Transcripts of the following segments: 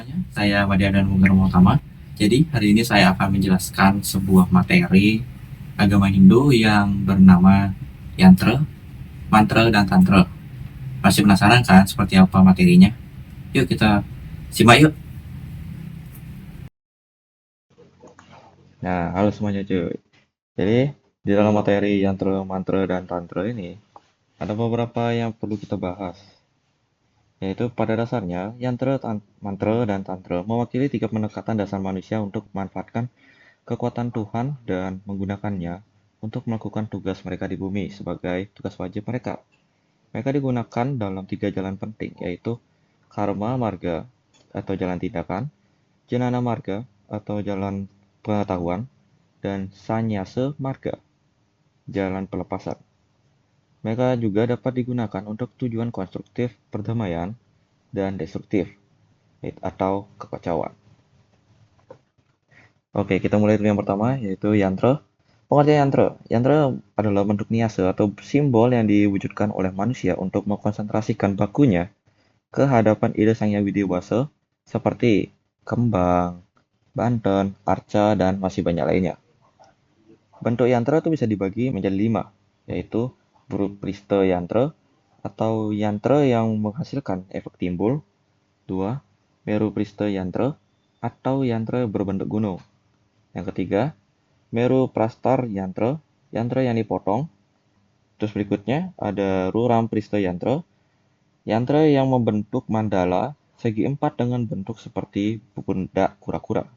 semuanya, saya Madiadan Mugarmo Utama. Jadi hari ini saya akan menjelaskan sebuah materi agama Hindu yang bernama yantra, mantra, dan tantra. Masih penasaran kan seperti apa materinya? Yuk kita simak yuk. Nah, halo semuanya cuy. Jadi, di dalam materi yantra, mantra, dan tantra ini, ada beberapa yang perlu kita bahas. Yaitu pada dasarnya, yantra, mantra, dan tantra mewakili tiga pendekatan dasar manusia untuk memanfaatkan kekuatan Tuhan dan menggunakannya untuk melakukan tugas mereka di bumi sebagai tugas wajib mereka. Mereka digunakan dalam tiga jalan penting, yaitu karma marga atau jalan tindakan, jnana marga atau jalan pengetahuan, dan sannyasa marga, jalan pelepasan. Mereka juga dapat digunakan untuk tujuan konstruktif perdamaian dan destruktif atau kekacauan. Oke, kita mulai dari yang pertama yaitu yantra. Pengertian yantra. Yantra adalah bentuk niase atau simbol yang diwujudkan oleh manusia untuk mengkonsentrasikan bakunya ke hadapan ide Sang Hyang Widi-Wasa seperti kembang, banten, arca, dan masih banyak lainnya. Bentuk yantra itu bisa dibagi menjadi 5, yaitu Prista yantra atau yantra yang menghasilkan efek timbul. 2. Meru Prista yantra atau yantra berbentuk gunung. Yang ketiga, Meru Prastar yantra, yantra yang dipotong. Terus berikutnya ada Ruram Prista yantra, yantra yang membentuk mandala segi empat dengan bentuk seperti pundak kura-kura.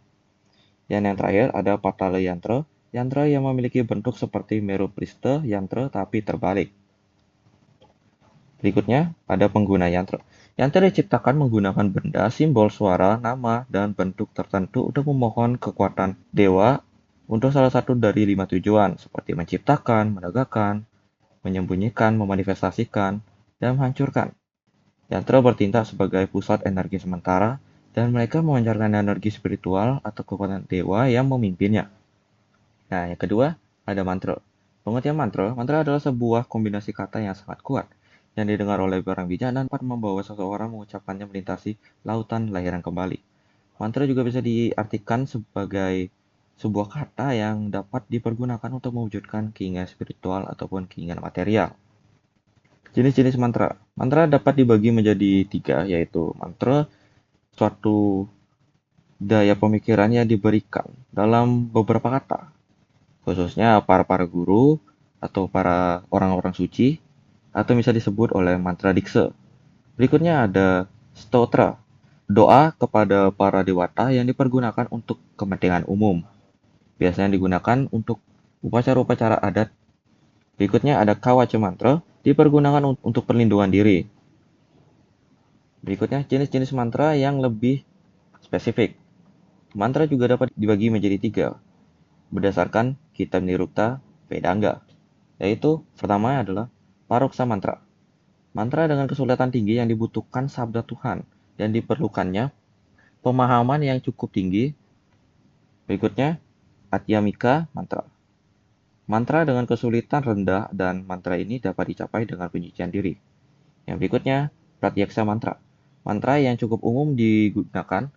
Dan yang terakhir ada Patala yantra, yantra yang memiliki bentuk seperti Meru Prista yantra tapi terbalik. Berikutnya ada pengguna yantra. Yantra diciptakan menggunakan benda, simbol, suara, nama, dan bentuk tertentu untuk memohon kekuatan dewa untuk salah satu dari 5 tujuan, seperti menciptakan, menegakkan, menyembunyikan, memanifestasikan, dan menghancurkan. Yantra bertindak sebagai pusat energi sementara, dan mereka memancarkan energi spiritual atau kekuatan dewa yang memimpinnya. Nah, yang kedua ada mantra. Pengertian mantra, mantra adalah sebuah kombinasi kata yang sangat kuat yang didengar oleh orang bijak dan dapat membawa seseorang mengucapkannya melintasi lautan lahiran kembali. Mantra juga bisa diartikan sebagai sebuah kata yang dapat dipergunakan untuk mewujudkan keinginan spiritual ataupun keinginan material. Jenis-jenis mantra. Mantra dapat dibagi menjadi 3, yaitu mantra suatu daya pemikiran yang diberikan dalam beberapa kata, khususnya para guru atau para orang-orang suci, atau bisa disebut oleh mantra dikse. Berikutnya ada stotra, doa kepada para dewata yang dipergunakan untuk kepentingan umum. Biasanya digunakan untuk upacara-upacara adat. Berikutnya ada kawaca mantra, dipergunakan untuk perlindungan diri. Berikutnya jenis-jenis mantra yang lebih spesifik. Mantra juga dapat dibagi menjadi 3, berdasarkan Kitab Nirukta Vedanga. Yaitu pertama adalah paroksa mantra. Mantra dengan kesulitan tinggi yang dibutuhkan sabda Tuhan dan diperlukannya pemahaman yang cukup tinggi. Berikutnya, Atyamika mantra. Mantra dengan kesulitan rendah dan mantra ini dapat dicapai dengan penyucian diri. Yang berikutnya, Pratyaksa mantra. Mantra yang cukup umum digunakan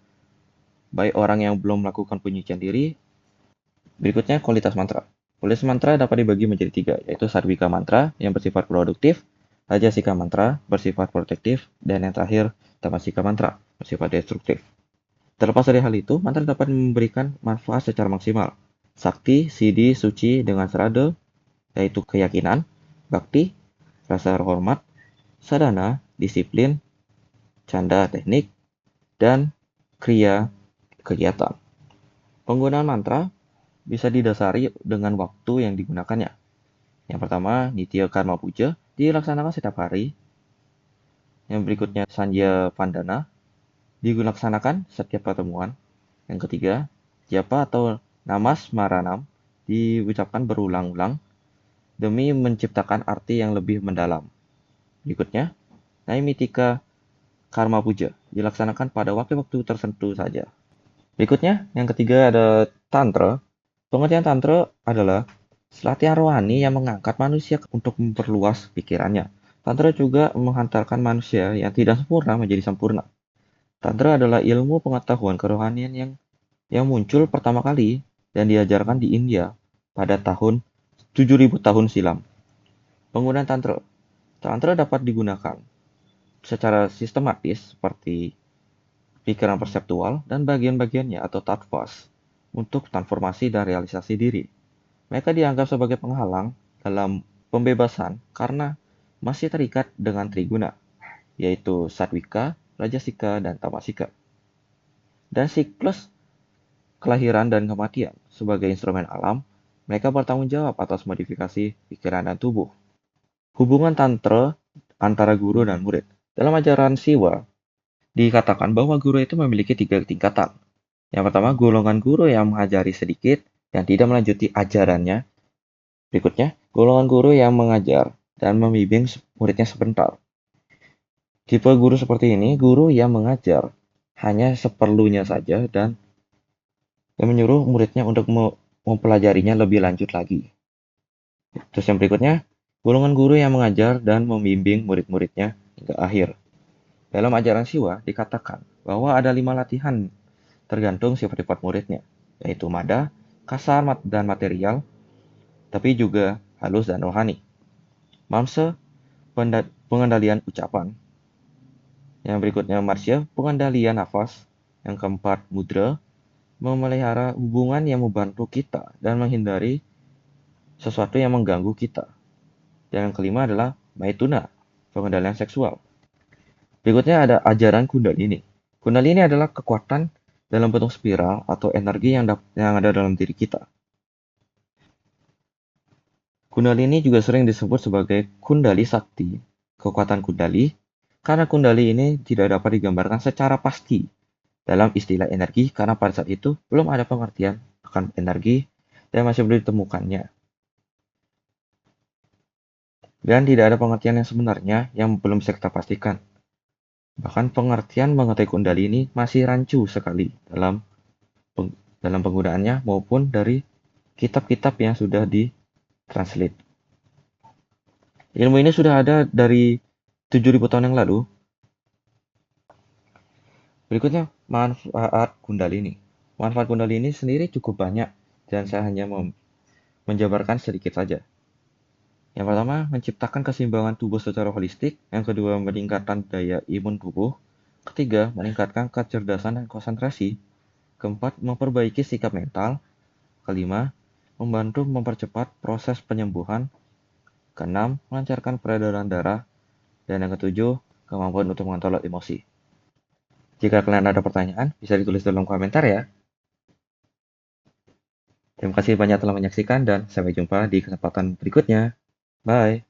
baik orang yang belum melakukan penyucian diri. Berikutnya, kualitas mantra. Kualitas mantra dapat dibagi menjadi 3, yaitu Sarvika mantra yang bersifat produktif, Rajasika mantra bersifat protektif, dan yang terakhir Tamasika mantra bersifat destruktif. Terlepas dari hal itu, mantra dapat memberikan manfaat secara maksimal. Sakti, Siddhi, Suci dengan serada, yaitu keyakinan, bakti, rasa hormat, sadhana, disiplin, canda teknik, dan kriya kegiatan. Penggunaan mantra bisa didasari dengan waktu yang digunakannya. Yang pertama, Nitya Karma Puja dilaksanakan setiap hari. Yang berikutnya, Sandhya Vandana dilaksanakan setiap pertemuan. Yang ketiga, Japa atau Namas Maranam diucapkan berulang-ulang demi menciptakan arti yang lebih mendalam. Berikutnya, Naimitika Karma Puja dilaksanakan pada waktu-waktu tertentu saja. Berikutnya, yang ketiga ada Tantra. Pengertian Tantra adalah latihan rohani yang mengangkat manusia untuk memperluas pikirannya. Tantra juga menghantarkan manusia yang tidak sempurna menjadi sempurna. Tantra adalah ilmu pengetahuan kerohanian yang muncul pertama kali dan diajarkan di India pada tahun 7.000 tahun silam. Penggunaan Tantra. Tantra dapat digunakan secara sistematis seperti pikiran perseptual dan bagian-bagiannya atau tattvas untuk transformasi dan realisasi diri. Mereka dianggap sebagai penghalang dalam pembebasan karena masih terikat dengan triguna, yaitu satwika, rajasika, dan tamasika. Dan siklus kelahiran dan kematian sebagai instrumen alam, mereka bertanggung jawab atas modifikasi pikiran dan tubuh. Hubungan tantra antara guru dan murid. Dalam ajaran Siwa, dikatakan bahwa guru itu memiliki 3 tingkatan. Yang pertama, golongan guru yang mengajari sedikit dan tidak melanjuti ajarannya. Berikutnya, golongan guru yang mengajar dan membimbing muridnya sebentar. Tipe guru seperti ini, guru yang mengajar hanya seperlunya saja dan menyuruh muridnya untuk mempelajarinya lebih lanjut lagi. Terus yang berikutnya, golongan guru yang mengajar dan membimbing murid-muridnya hingga akhir. Dalam ajaran Siwa dikatakan bahwa ada 5 latihan tergantung sifat-sifat muridnya, yaitu mada, kasar dan material, tapi juga halus dan rohani. Mamsa, pengendalian ucapan. Yang berikutnya marsya, pengendalian nafas. Yang keempat, mudra, memelihara hubungan yang membantu kita dan menghindari sesuatu yang mengganggu kita. Dan yang kelima adalah maituna, pengendalian seksual. Berikutnya ada ajaran Kundalini. Kundalini adalah kekuatan dalam bentuk spiral atau energi yang ada dalam diri kita. Kundalini juga sering disebut sebagai Kundali Sakti, kekuatan Kundali, karena Kundali ini tidak dapat digambarkan secara pasti dalam istilah energi karena pada saat itu belum ada pengertian akan energi dan masih belum ditemukannya. Dan tidak ada pengertian yang sebenarnya yang belum bisa kita pastikan. Bahkan pengertian mengenai Kundali ini masih rancu sekali dalam penggunaannya maupun dari kitab-kitab yang sudah ditranslate. Ilmu ini sudah ada dari 7.000 tahun yang lalu. Berikutnya, manfaat Kundalini. Manfaat Kundalini sendiri cukup banyak dan saya hanya menjabarkan sedikit saja. Yang pertama, menciptakan keseimbangan tubuh secara holistik. Yang kedua, meningkatkan daya imun tubuh. Ketiga, meningkatkan kecerdasan dan konsentrasi. Keempat, memperbaiki sikap mental. Kelima, membantu mempercepat proses penyembuhan. Keenam, melancarkan peredaran darah. Dan yang ketujuh, kemampuan untuk mengontrol emosi. Jika kalian ada pertanyaan, bisa ditulis dalam komentar ya. Terima kasih banyak telah menyaksikan dan sampai jumpa di kesempatan berikutnya. Bye.